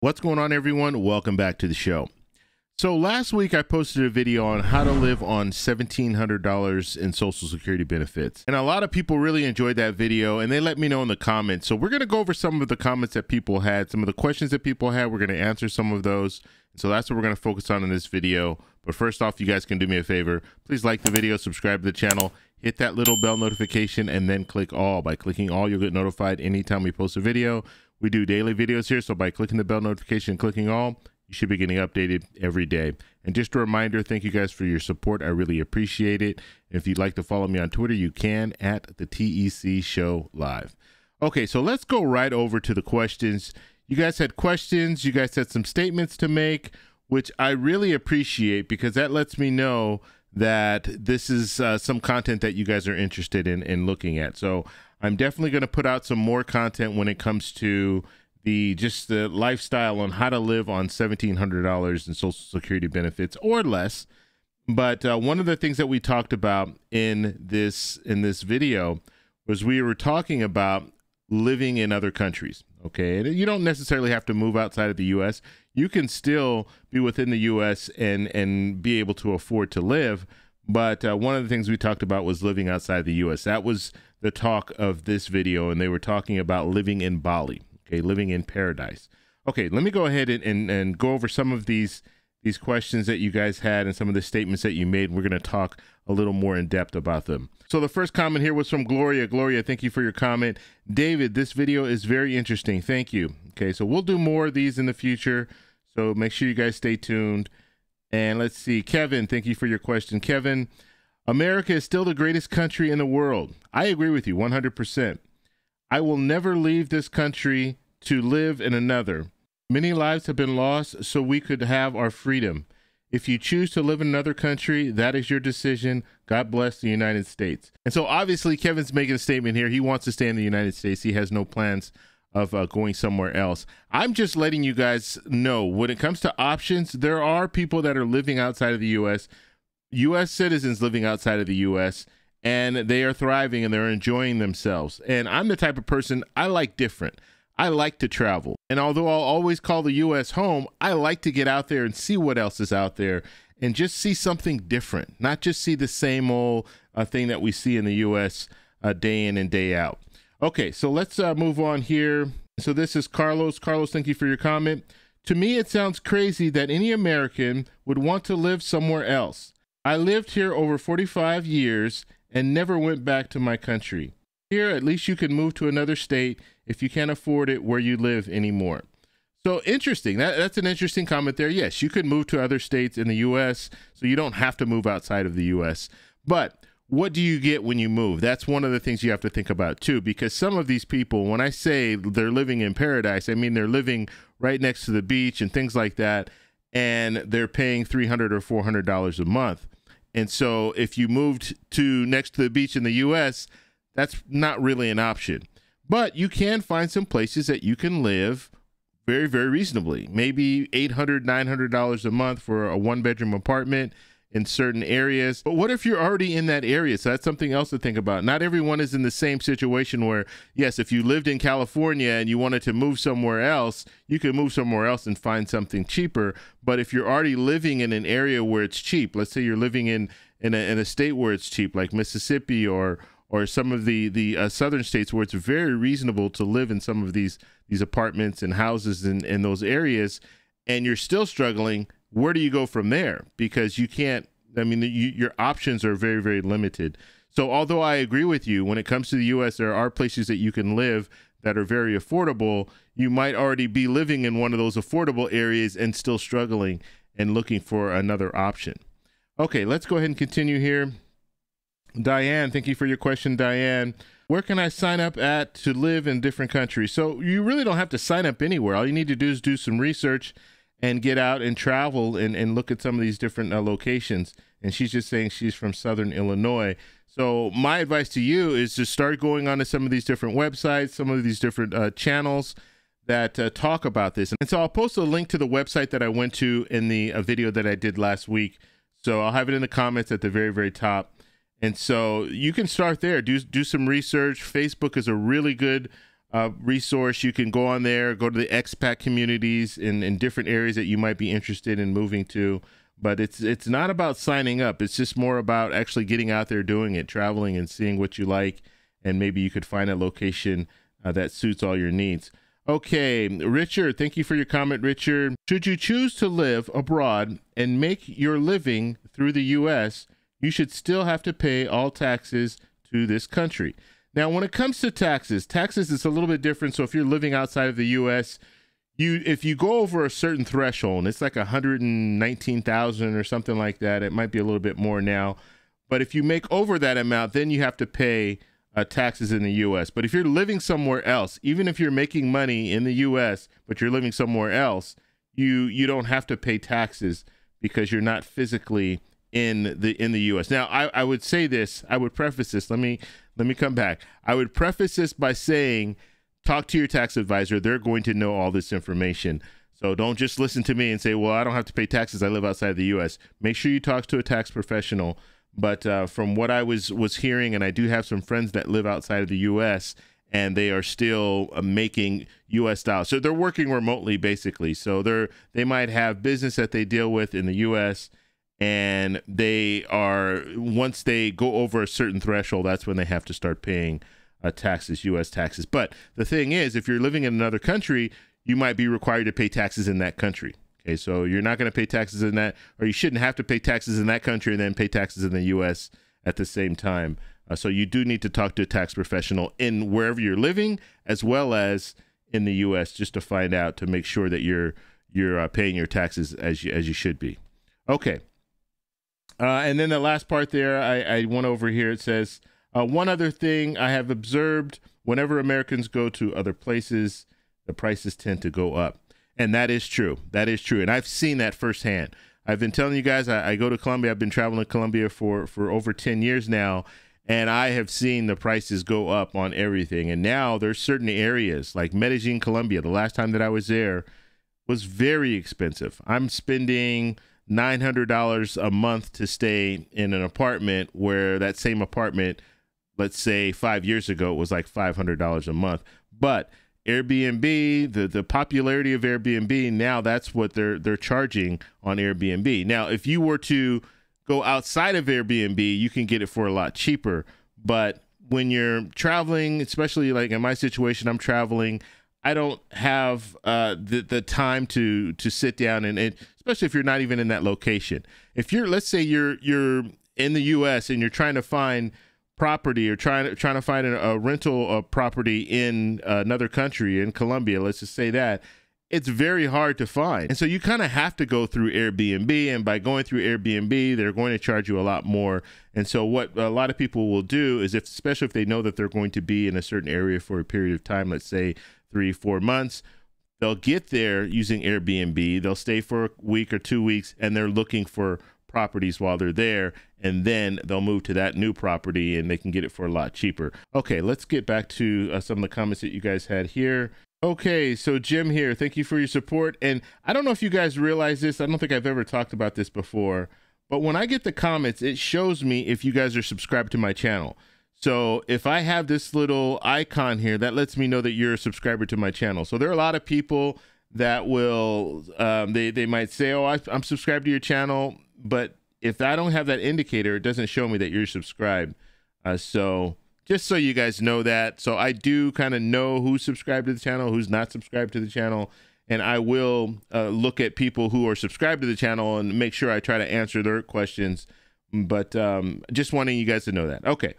What's going on, everyone? Welcome back to the show. So last week I posted a video on how to live on $1,700 in Social Security benefits. And a lot of people really enjoyed that video and they let me know in the comments. So we're going to go over some of the comments that people had, some of the questions that people had. We're going to answer some of those. So that's what we're going to focus on in this video. But first off, you guys can do me a favor. Please like the video, subscribe to the channel, hit that little bell notification, and then click all. By clicking all, you'll get notified anytime we post a video. We do daily videos here, so by clicking the bell notification and clicking all, you should be getting updated every day. And just a reminder, thank you guys for your support. I really appreciate it. If you'd like to follow me on Twitter, you can at the TEC Show Live. Okay, so let's go right over to the questions. You guys had questions. You guys had some statements to make, which I really appreciate because that lets me know that this is some content that you guys are interested in looking at. So I'm definitely going to put out some more content when it comes to the lifestyle on how to live on $1,700 in Social Security benefits or less. But one of the things that we talked about in this video was we were talking about living in other countries. Okay, and you don't necessarily have to move outside of the U.S. You can still be within the U.S. and be able to afford to live. But one of the things we talked about was living outside the U.S. That was the talk of this video, and they were talking about living in Bali, okay, living in paradise. Okay, let me go ahead and go over some of these questions that you guys had and some of the statements that you made. We're going to talk a little more in depth about them. So the first comment here was from Gloria. Gloria, thank you for your comment. David, this video is very interesting. Thank you. Okay, so we'll do more of these in the future, so make sure you guys stay tuned. And let's see, Kevin, thank you for your question. Kevin, America is still the greatest country in the world. I agree with you 100%. I will never leave this country to live in another. Many lives have been lost so we could have our freedom. If you choose to live in another country, that is your decision. God bless the United States. And so obviously Kevin's making a statement here. He wants to stay in the United States. He has no plans of going somewhere else. I'm just letting you guys know when it comes to options, there are people that are living outside of the U.S., U.S. citizens living outside of the U.S., and they are thriving and they're enjoying themselves. And I'm the type of person, I like different. I like to travel. And although I'll always call the U.S. home, I like to get out there and see what else is out there and just see something different, not just see the same old thing that we see in the U.S. Day in and day out. Okay, so let's move on here. So this is Carlos. Carlos, thank you for your comment. To me, it sounds crazy that any American would want to live somewhere else. I lived here over 45 years and never went back to my country. Here, at least you can move to another state if you can't afford it where you live anymore. So interesting. That's an interesting comment there. Yes, you could move to other states in the U.S., so you don't have to move outside of the U.S. But what do you get when you move? That's one of the things you have to think about too, because some of these people, when I say they're living in paradise, I mean they're living right next to the beach and things like that, and they're paying $300 or $400 a month. And so if you moved to next to the beach in the U.S., that's not really an option. But you can find some places that you can live very, very reasonably. Maybe $800, $900 a month for a one-bedroom apartment in certain areas. But what if you're already in that area? So that's something else to think about. Not everyone is in the same situation where, yes, if you lived in California and you wanted to move somewhere else, you could move somewhere else and find something cheaper. But if you're already living in an area where it's cheap, let's say you're living in a state where it's cheap, like Mississippi or some of the southern states where it's very reasonable to live in some of these apartments and houses in those areas, and you're still struggling, where do you go from there? Because you can't, I mean, your options are very, very limited. So although I agree with you, when it comes to the U.S., there are places that you can live that are very affordable. You might already be living in one of those affordable areas and still struggling and looking for another option. Okay, let's go ahead and continue here. Diane, thank you for your question, Diane. Where can I sign up at to live in different countries? So you really don't have to sign up anywhere. All you need to do is do some research and get out and travel and look at some of these different locations. And she's just saying she's from Southern Illinois. So my advice to you is to start going on to some of these different websites, some of these different channels that talk about this. And so I'll post a link to the website that I went to in the video that I did last week. So I'll have it in the comments at the very, very top. And so you can start there, do some research. Facebook is a really good resource. You can go on there, go to the expat communities in different areas that you might be interested in moving to. But it's not about signing up. It's just more about actually getting out there, doing it, traveling and seeing what you like. And maybe you could find a location that suits all your needs. Okay, Richard, thank you for your comment, Richard. Should you choose to live abroad and make your living through the U.S., you should still have to pay all taxes to this country. Now, when it comes to taxes is a little bit different. So if you're living outside of the U.S., if you go over a certain threshold, it's like 119,000 or something like that. It might be a little bit more now. But if you make over that amount, then you have to pay taxes in the U.S. But if you're living somewhere else, even if you're making money in the U.S., but you're living somewhere else, you don't have to pay taxes because you're not physically in the U.S. Now, I would say this. I would preface this. Let me come back. I would preface this by saying, talk to your tax advisor. They're going to know all this information. So don't just listen to me and say, well, I don't have to pay taxes. I live outside the U.S. Make sure you talk to a tax professional. But from what I was hearing, and I do have some friends that live outside of the U.S., and they are still making U.S. dollars. So they're working remotely, basically. So they might have business that they deal with in the U.S., and they are, once they go over a certain threshold, that's when they have to start paying taxes, U.S. taxes. But the thing is, if you're living in another country, you might be required to pay taxes in that country. Okay, so you're not going to pay taxes in that, or you shouldn't have to pay taxes in that country and then pay taxes in the U.S. at the same time. So you do need to talk to a tax professional in wherever you're living, as well as in the U.S., just to find out, to make sure that you're paying your taxes as you should be. Okay. And then the last part there, I went over here. It says, one other thing I have observed, whenever Americans go to other places, the prices tend to go up. And that is true. That is true. And I've seen that firsthand. I've been telling you guys, I go to Colombia. I've been traveling to Colombia for over 10 years now. And I have seen the prices go up on everything. And now there's certain areas like Medellin, Colombia. The last time that I was there was very expensive. I'm spending $900 a month to stay in an apartment, where that same apartment, let's say 5 years ago, was like $500 a month. But Airbnb, the popularity of Airbnb, now that's what they're charging on Airbnb. Now, if you were to go outside of Airbnb, you can get it for a lot cheaper. But when you're traveling, especially like in my situation, I'm traveling, I don't have the time to sit down and especially if you're not even in that location. If you're, let's say you're in the U.S. and you're trying to find property, or trying to find a rental property in another country, in Colombia, let's just say that, it's very hard to find. And so you kind of have to go through Airbnb, and by going through Airbnb, they're going to charge you a lot more. And so what a lot of people will do is, especially if they know that they're going to be in a certain area for a period of time, let's say 3-4 months, they'll get there using Airbnb. They'll stay for a week or 2 weeks, and they're looking for properties while they're there, and then they'll move to that new property and they can get it for a lot cheaper. Okay, let's get back to some of the comments that you guys had here. Okay, so Jim here, thank you for your support. And I don't know if you guys realize this, I don't think I've ever talked about this before, but when I get the comments, it shows me if you guys are subscribed to my channel. So if I have this little icon here, that lets me know that you're a subscriber to my channel. So there are a lot of people that will, they might say, oh, I'm subscribed to your channel, but if I don't have that indicator, it doesn't show me that you're subscribed. So just so you guys know that. So I do kind of know who's subscribed to the channel, who's not subscribed to the channel. And I will look at people who are subscribed to the channel and make sure I try to answer their questions. But just wanting you guys to know that. Okay.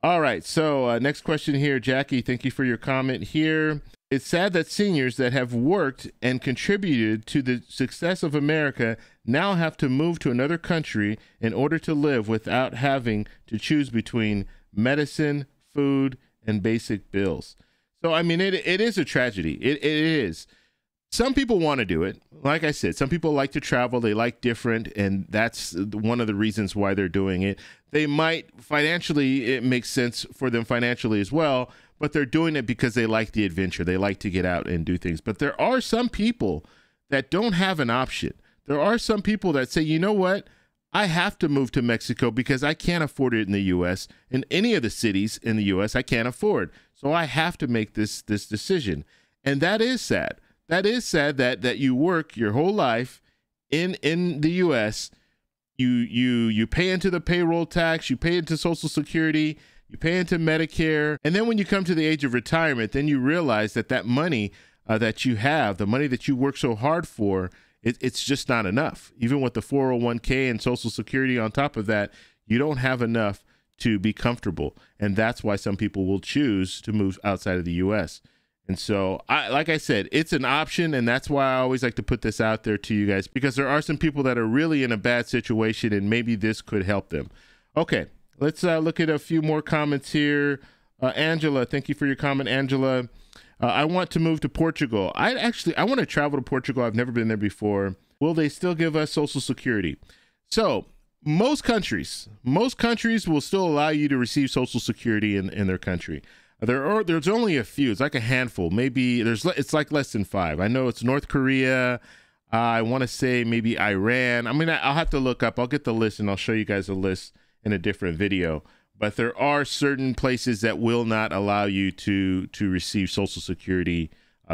All right. So next question here, Jackie, thank you for your comment here. It's sad that seniors that have worked and contributed to the success of America now have to move to another country in order to live without having to choose between medicine, food, and basic bills. So, I mean, it is a tragedy. It is. Some people want to do it. Like I said, some people like to travel. They like different, and that's one of the reasons why they're doing it. They might financially, it makes sense for them financially as well, but they're doing it because they like the adventure. They like to get out and do things. But there are some people that don't have an option. There are some people that say, you know what? I have to move to Mexico because I can't afford it in the U.S. In any of the cities in the U.S. I can't afford. So I have to make this decision. And that is sad. That is sad that you work your whole life in the U.S. You pay into the payroll tax, you pay into Social Security, you pay into Medicare. And then when you come to the age of retirement, then you realize that money that you have, the money that you work so hard for, it's just not enough. Even with the 401k and Social Security on top of that, you don't have enough to be comfortable. And that's why some people will choose to move outside of the U.S. And so, like I said, it's an option. And that's why I always like to put this out there to you guys, because there are some people that are really in a bad situation and maybe this could help them. Okay, let's look at a few more comments here. Angela, thank you for your comment, Angela. I want to move to Portugal. I want to travel to Portugal. I've never been there before. Will they still give us Social Security? So most countries will still allow you to receive Social Security in their country. There's only a few. It's like a handful. Maybe it's like less than 5. I know it's North Korea. I want to say maybe Iran. I mean, I'll have to look up. I'll get the list and I'll show you guys a list in a different video. But there are certain places that will not allow you to receive Social Security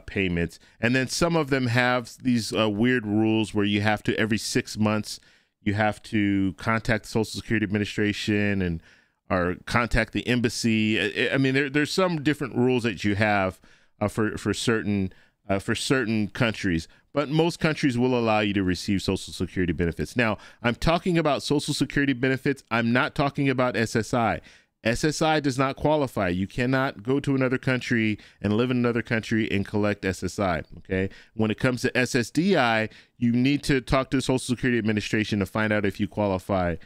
payments. And then some of them have these weird rules where you have to, every 6 months, you have to contact the Social Security Administration or contact the embassy. I mean, there's some different rules that you have for certain countries. But most countries will allow you to receive Social Security benefits. Now, I'm talking about Social Security benefits. I'm not talking about SSI. SSI does not qualify. You cannot go to another country and live in another country and collect SSI, okay? When it comes to SSDI, you need to talk to the Social Security Administration to find out if you qualify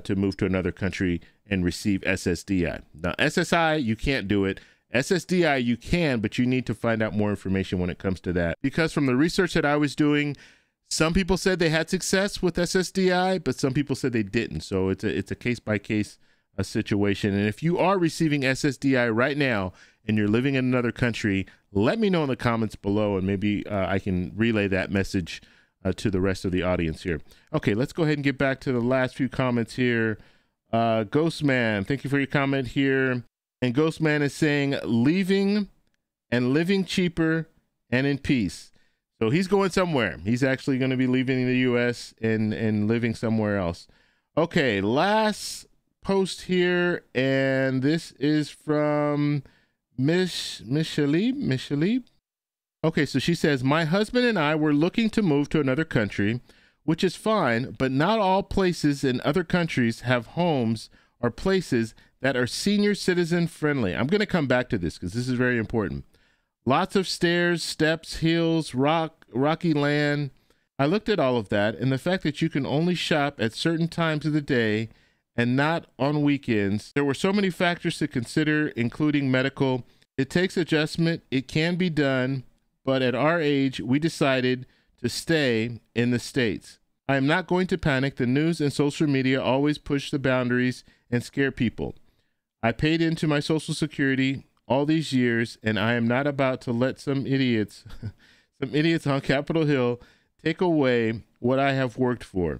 to move to another country and receive SSDI. Now, SSI, you can't do it. SSDI, you can, but you need to find out more information when it comes to that. Because from the research that I was doing, some people said they had success with SSDI, but some people said they didn't. So it's a case-by-case situation. And if you are receiving SSDI right now and you're living in another country, let me know in the comments below, and maybe I can relay that message to the rest of the audience here. Okay, let's go ahead and get back to the last few comments here. Ghostman, thank you for your comment here. And Ghostman is saying, leaving and living cheaper and in peace. So he's going somewhere. He's actually going to be leaving the U.S. and living somewhere else. Okay, last post here, and this is from Miss Shalib. Okay, so she says, my husband and I were looking to move to another country, which is fine, but not all places in other countries have homes or places that are senior citizen friendly. I'm going to come back to this because this is very important. Lots of stairs, steps, hills, rocky land. I looked at all of that, and the fact that you can only shop at certain times of the day and not on weekends. There were so many factors to consider, including medical. It takes adjustment. It can be done, but at our age, we decided to stay in the States. I am not going to panic. The news and social media always push the boundaries and scare people. I paid into my Social Security all these years, and I am not about to let some idiots on Capitol Hill take away what I have worked for.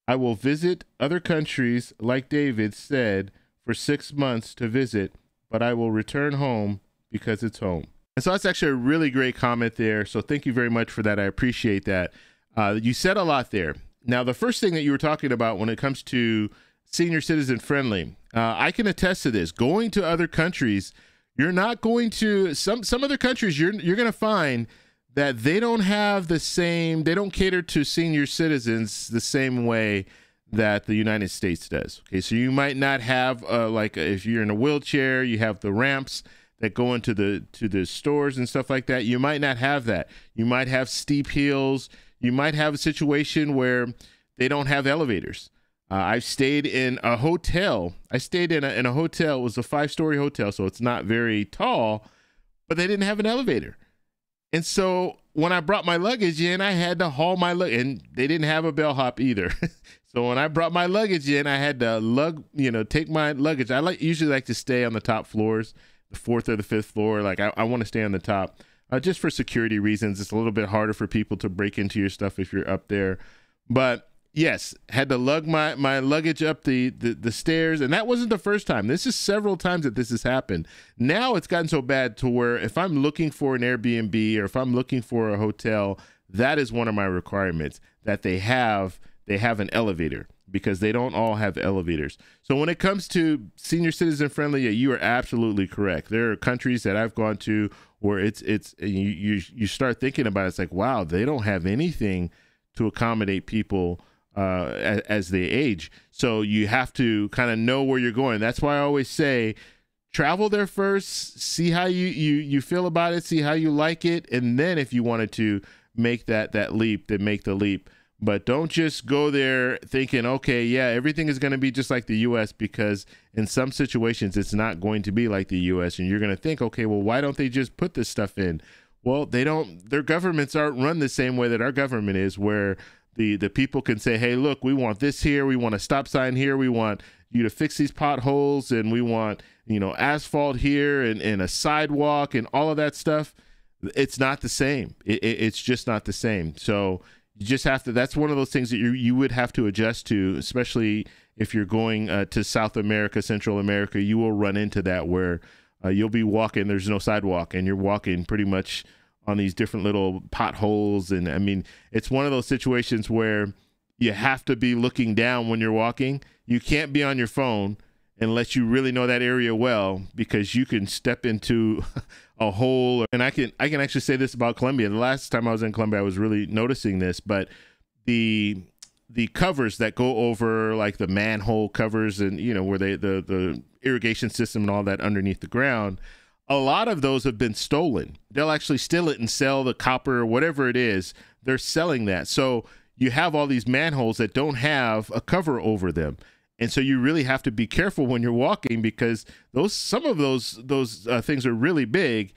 I will visit other countries, like David said, for 6 months to visit, but I will return home because it's home. And so that's actually a really great comment there. So thank you very much for that. I appreciate that. You said a lot there. Now, the first thing that you were talking about when it comes to senior citizen friendly, I can attest to this. Going to other countries, you're not going to, some other countries, you're going to find that they don't have the same, they don't cater to senior citizens the same way that the United States does. Okay, so you might not have, like if you're in a wheelchair, you have the ramps that go into the stores and stuff like that. You might not have that. You might have steep hills. You might have a situation where they don't have elevators. I've stayed in a hotel. I stayed in a hotel. It was a 5-story hotel, so it's not very tall, but they didn't have an elevator. And so when I brought my luggage in, I had to haul my luggage, and they didn't have a bellhop either. So when I brought my luggage in, I had to take my luggage. I usually like to stay on the top floors, the 4th or the 5th floor. Like I want to stay on the top, just for security reasons. It's a little bit harder for people to break into your stuff if you're up there. But yes, had to lug my luggage up the stairs, and that wasn't the first time. This is several times that this has happened. Now it's gotten so bad to where if I'm looking for an Airbnb or if I'm looking for a hotel, that is one of my requirements, that they have an elevator, because they don't all have elevators. So when it comes to senior citizen friendly, yeah, you are absolutely correct. There are countries that I've gone to where you start thinking about it, it's like, wow, they don't have anything to accommodate people as they age. So you have to kind of know where you're going. That's why I always say, travel there first, see how you feel about it, see how you like it, and then if you wanted to make that leap, then make the leap. But don't just go there thinking, okay, yeah, everything is going to be just like the U.S., because in some situations it's not going to be like the U.S. And you're going to think, okay, well, why don't they just put this stuff in? Well, they don't. Their governments aren't run the same way that our government is, where the people can say, hey, look, we want this here, we want a stop sign here, we want you to fix these potholes, and we want, you know, asphalt here and a sidewalk and all of that stuff. It's not the same. It's just not the same. So you just have to, that's one of those things that you would have to adjust to, especially if you're going to South America, Central America. You will run into that where you'll be walking, there's no sidewalk, and you're walking pretty much on these different little potholes. And I mean, it's one of those situations where you have to be looking down when you're walking. You can't be on your phone unless you really know that area well, because you can step into a hole. And I can actually say this about Colombia. The last time I was in Colombia, I was really noticing this, but the covers that go over, like the manhole covers, and you know, where the irrigation system and all that underneath the ground, a lot of those have been stolen. They'll actually steal it and sell the copper or whatever it is. They're selling that. So you have all these manholes that don't have a cover over them. And so you really have to be careful when you're walking, because some of those things are really big.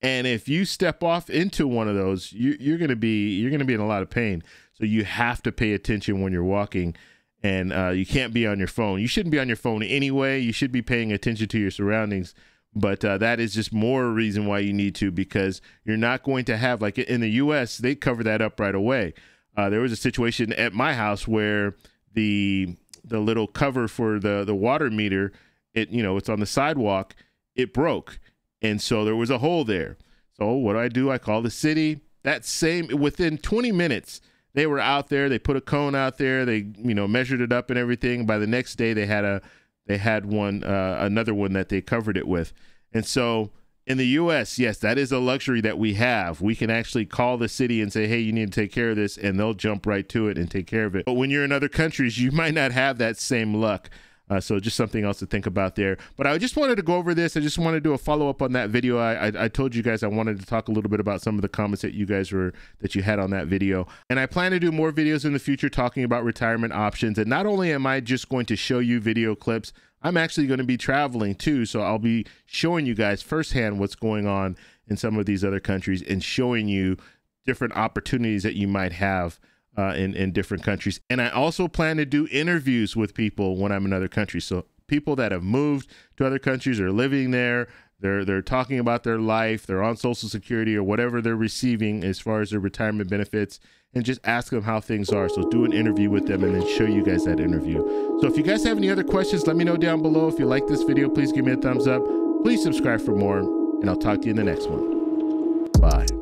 And if you step off into one of those, you're going to be in a lot of pain. So you have to pay attention when you're walking, and you can't be on your phone. You shouldn't be on your phone anyway. You should be paying attention to your surroundings. But that is just more reason why you need to, because you're not going to have, like in the U.S., they cover that up right away. There was a situation at my house where the little cover for the water meter, it's on the sidewalk, it broke. And so there was a hole there. So what do? I call the city. Within 20 minutes, they were out there. They put a cone out there. They, measured it up and everything. By the next day, they had another one that they covered it with. And so in the U.S., yes, that is a luxury that we have. We can actually call the city and say, hey, you need to take care of this, and they'll jump right to it and take care of it. But when you're in other countries, you might not have that same luck. So just something else to think about there. But I just wanted to go over this. I just wanted to do a follow-up on that video. I told you guys I wanted to talk a little bit about some of the comments that you had on that video. And I plan to do more videos in the future talking about retirement options. And not only am I just going to show you video clips, I'm actually going to be traveling too. So I'll be showing you guys firsthand what's going on in some of these other countries and showing you different opportunities that you might have in different countries. And I also plan to do interviews with people when I'm in other countries. So people that have moved to other countries or living there, they're talking about their life, they're on Social Security or whatever they're receiving as far as their retirement benefits, and just ask them how things are. So do an interview with them and then show you guys that interview. So if you guys have any other questions, let me know down below. If you like this video, please give me a thumbs up. Please subscribe for more, and I'll talk to you in the next one. Bye.